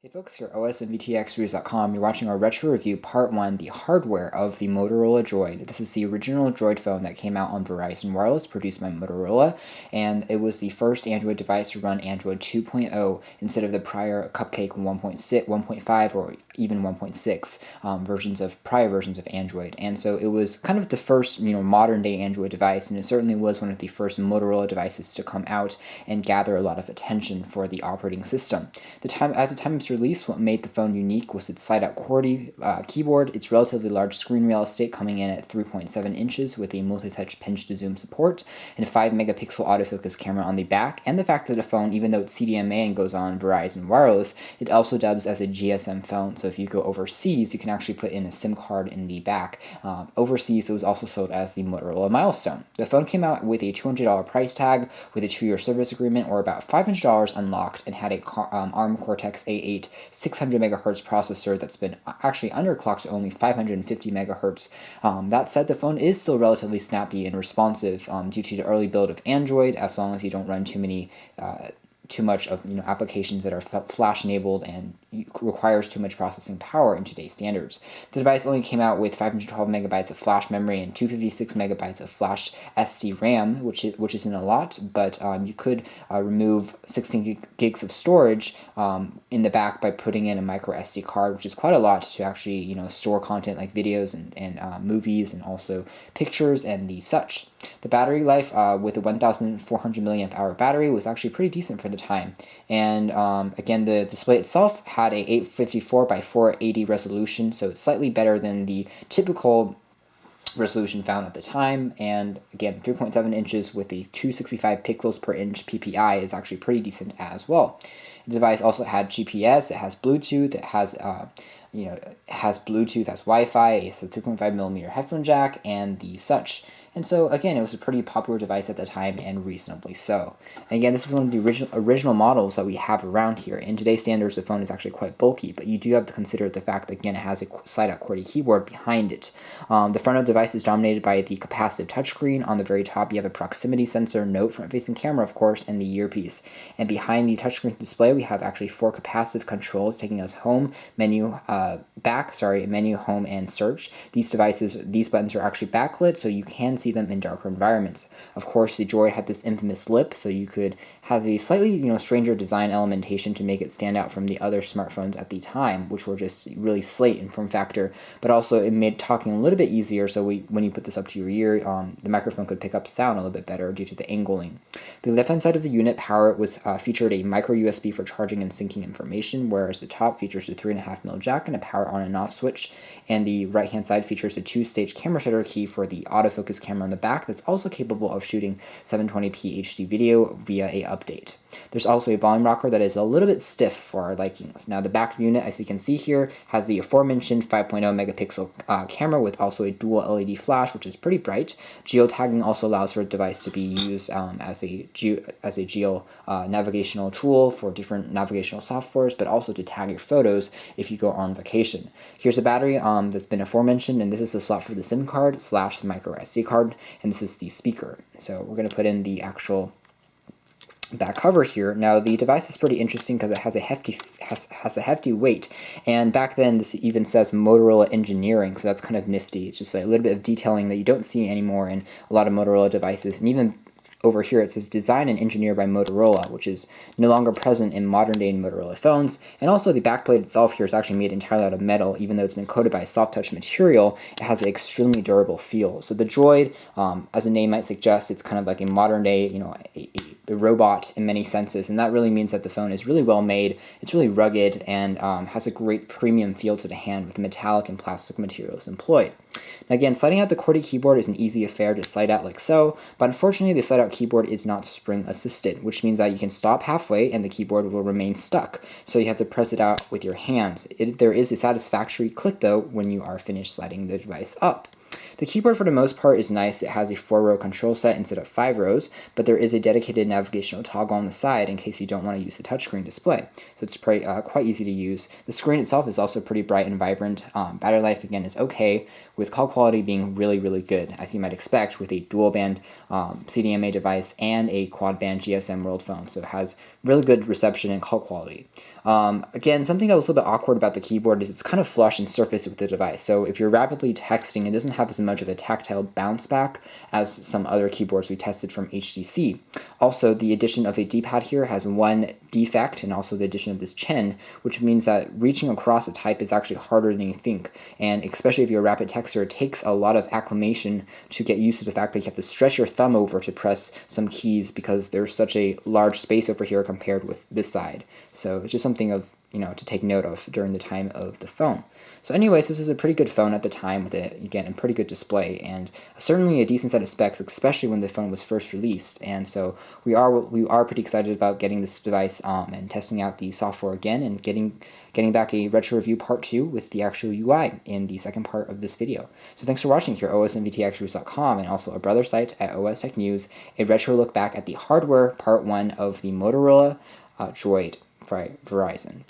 Hey folks, here OSMVTXreviews.com. You're watching our retro review part 1, the hardware of the Motorola Droid. This is the original Droid phone that came out on Verizon Wireless, produced by Motorola, and it was the first Android device to run Android 2.0 instead of the prior Cupcake 1.6, 1.5, or even 1.6 prior versions of Android. And so it was kind of the first, modern day Android device, and it certainly was one of the first Motorola devices to come out and gather a lot of attention for the operating system. At the time of its release, what made the phone unique was its slide-out QWERTY keyboard, its relatively large screen real estate coming in at 3.7 inches with a multi-touch pinch-to-zoom support, and a 5-megapixel autofocus camera on the back, and the fact that the phone, even though it's CDMA and goes on Verizon Wireless, it also dubs as a GSM phone, so if you go overseas, you can actually put in a SIM card in the back. Overseas, it was also sold as the Motorola Milestone. The phone came out with a $200 price tag, with a 2-year service agreement, or about $500 unlocked, and had a ARM Cortex-A8 600 megahertz processor that's been actually underclocked to only 550 megahertz. That said, the phone is still relatively snappy and responsive due to the early build of Android, as long as you don't run too much of applications that are flash enabled and requires too much processing power in today's standards. The device only came out with 512 megabytes of flash memory and 256 megabytes of flash SD RAM, which isn't a lot, but you could remove 16 gigs of storage in the back by putting in a micro SD card, which is quite a lot to actually store content like videos and movies and also pictures and the such. The battery life with a 1,400 milliamp hour battery was actually pretty decent for the time. And again, the display itself had a 854 by 480 resolution, so it's slightly better than the typical resolution found at the time. And again, 3.7 inches with a 265 pixels per inch PPI is actually pretty decent as well. The device also had GPS, it has Bluetooth, it has Bluetooth, has Wi-Fi, it's a 3.5 millimeter headphone jack, and the such. And so, again, it was a pretty popular device at the time, and reasonably so. And again, this is one of the original models that we have around here. In today's standards, the phone is actually quite bulky, but you do have to consider the fact that, again, it has a slide-out QWERTY keyboard behind it. The front of the device is dominated by the capacitive touchscreen. On the very top, you have a proximity sensor, note, front-facing camera, of course, and the earpiece. And behind the touchscreen display, we have actually 4 capacitive controls taking us home, menu, menu, home, and search. These buttons are actually backlit, so you can see them in darker environments. Of course, the Droid had this infamous lip, so you could have a slightly stranger design elementation to make it stand out from the other smartphones at the time, which were just really slate in form factor, but also it made talking a little bit easier, so when you put this up to your ear, the microphone could pick up sound a little bit better due to the angling. The left-hand side of the unit power featured a micro USB for charging and syncing information, whereas the top features a 3.5mm jack and a power on and off switch, and the right-hand side features a 2-stage camera shutter key for the autofocus camera on the back that's also capable of shooting 720p HD video via a update. There's also a volume rocker that is a little bit stiff for our likings. Now, the back unit, as you can see here, has the aforementioned 5.0 megapixel camera with also a dual LED flash, which is pretty bright. Geo-Tagging also allows for the device to be used as a geo navigational tool for different navigational softwares, but also to tag your photos if you go on vacation. Here's a battery that's been aforementioned, and this is the slot for the SIM card / the micro SD card, and this is the speaker. So we're going to put in the actual back cover here. Now, the device is pretty interesting because it has a hefty weight, and back then this even says Motorola Engineering, so that's kind of nifty. It's just a little bit of detailing that you don't see anymore in a lot of Motorola devices, and even over here it says designed and engineered by Motorola, which is no longer present in modern day Motorola phones. And also the backplate itself here is actually made entirely out of metal. Even though it's been coated by a soft touch material, it has an extremely durable feel. So the Droid, as the name might suggest, it's kind of like a modern day, a robot in many senses, and that really means that the phone is really well made, it's really rugged, and has a great premium feel to the hand with metallic and plastic materials employed. Now again, sliding out the QWERTY keyboard is an easy affair to slide out like so, but unfortunately the slide out keyboard is not spring assisted, which means that you can stop halfway and the keyboard will remain stuck, so you have to press it out with your hands. There is a satisfactory click though when you are finished sliding the device up. The keyboard for the most part is nice. It has a 4-row control set instead of 5 rows, but there is a dedicated navigational toggle on the side in case you don't want to use the touchscreen display. So it's quite easy to use. The screen itself is also pretty bright and vibrant. Battery life, again, is okay, with call quality being really, really good, as you might expect with a dual-band CDMA device and a quad-band GSM world phone. So it has really good reception and call quality. Again, something that was a little bit awkward about the keyboard is it's kind of flush and surface with the device. So if you're rapidly texting, it doesn't have as much of a tactile bounce back as some other keyboards we tested from HTC. Also, the addition of a D-pad here has one defect, and also the addition of this chin, which means that reaching across a type is actually harder than you think. And especially if you're a rapid texter, it takes a lot of acclimation to get used to the fact that you have to stretch your thumb over to press some keys because there's such a large space over here compared with this side. So it's just something of, to take note of during the time of the phone. So anyways, this is a pretty good phone at the time with, again, a pretty good display and certainly a decent set of specs, especially when the phone was first released. And so we are pretty excited about getting this device and testing out the software again and getting back a retro review part 2 with the actual UI in the second part of this video. So thanks for watching here at osmvtexperts.com and also our brother site at OS Tech News, a retro look back at the hardware part 1 of the Motorola Droid by Verizon.